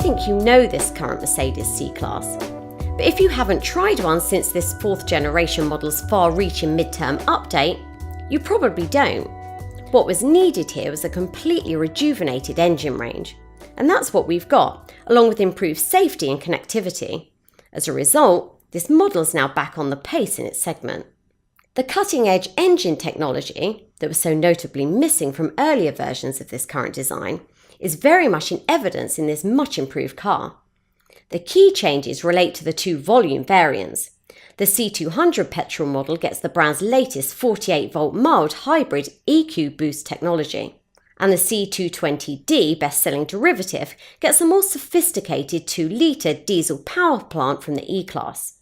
think you know this current Mercedes C-Class. But if you haven't tried one since this 4th generation model's far-reaching midterm update, you probably don't. What was needed here was a completely rejuvenated engine range. And that's what we've got, along with improved safety and connectivity. As a result, this model is now back on the pace in its segment. The cutting-edge engine technology, that was so notably missing from earlier versions of this current design, is very much in evidence in this much improved car. The key changes relate to the 2 volume variants. The C200 petrol model gets the brand's latest 48-volt mild hybrid EQ boost technology, and the C220D best-selling derivative gets a more sophisticated 2-litre diesel power plant from the E-Class.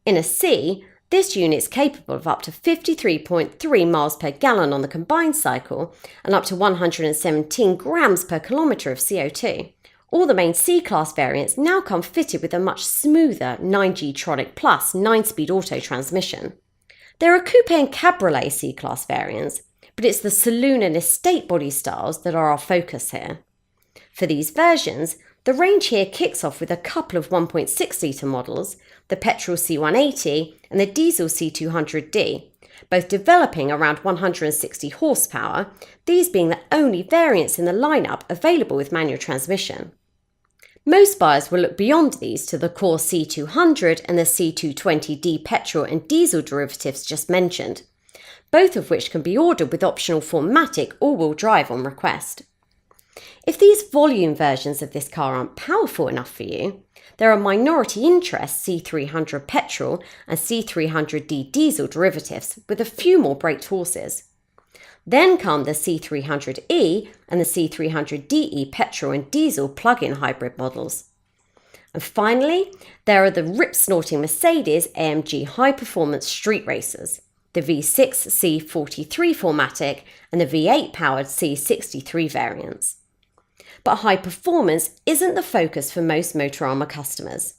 In a C, this unit is capable of up to 53.3 miles per gallon on the combined cycle and up to 117 grams per kilometre of CO2. All the main C-Class variants now come fitted with a much smoother 9G-tronic Plus 9-speed auto transmission. There are coupe and cabriolet C-Class variants, but it's the saloon and estate body styles that are our focus here. For these versions, the range here kicks off with a couple of 1.6-litre models, the petrol C180 and the diesel C200D, both developing around 160 horsepower, these being the only variants in the lineup available with manual transmission. Most buyers will look beyond these to the core C200 and the C220D petrol and diesel derivatives just mentioned, both of which can be ordered with optional 4MATIC all-wheel drive on request. If these volume versions of this car aren't powerful enough for you, there are minority interest C300 petrol and C300D diesel derivatives with a few more braked horses. Then come the C300E and the C300DE petrol and diesel plug-in hybrid models. And finally, there are the rip-snorting Mercedes AMG high-performance street racers, the V6 C43 4MATIC and the V8-powered C63 variants. But high performance isn't the focus for most Motorama customers.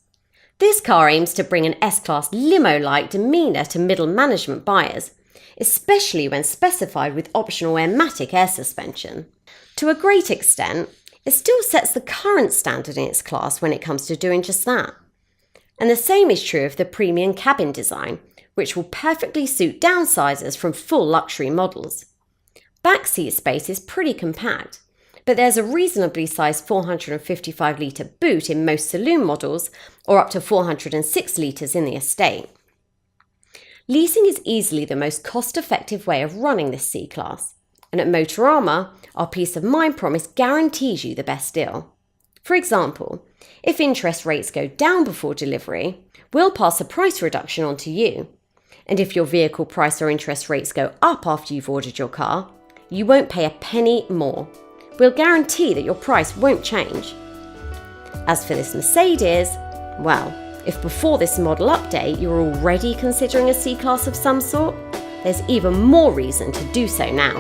This car aims to bring an S-Class limo-like demeanour to middle management buyers, especially when specified with optional Airmatic air suspension. To a great extent, it still sets the current standard in its class when it comes to doing just that. And the same is true of the premium cabin design, which will perfectly suit downsizers from full luxury models. Backseat space is pretty compact, but there's a reasonably sized 455-litre boot in most saloon models, or up to 406 litres in the estate. Leasing is easily the most cost-effective way of running this C-Class, and at Motorama, our peace of mind promise guarantees you the best deal. For example, if interest rates go down before delivery, we'll pass a price reduction on to you. And if your vehicle price or interest rates go up after you've ordered your car, you won't pay a penny more. We'll guarantee that your price won't change. As for this Mercedes, well, if before this model update you were already considering a C-Class of some sort, there's even more reason to do so now.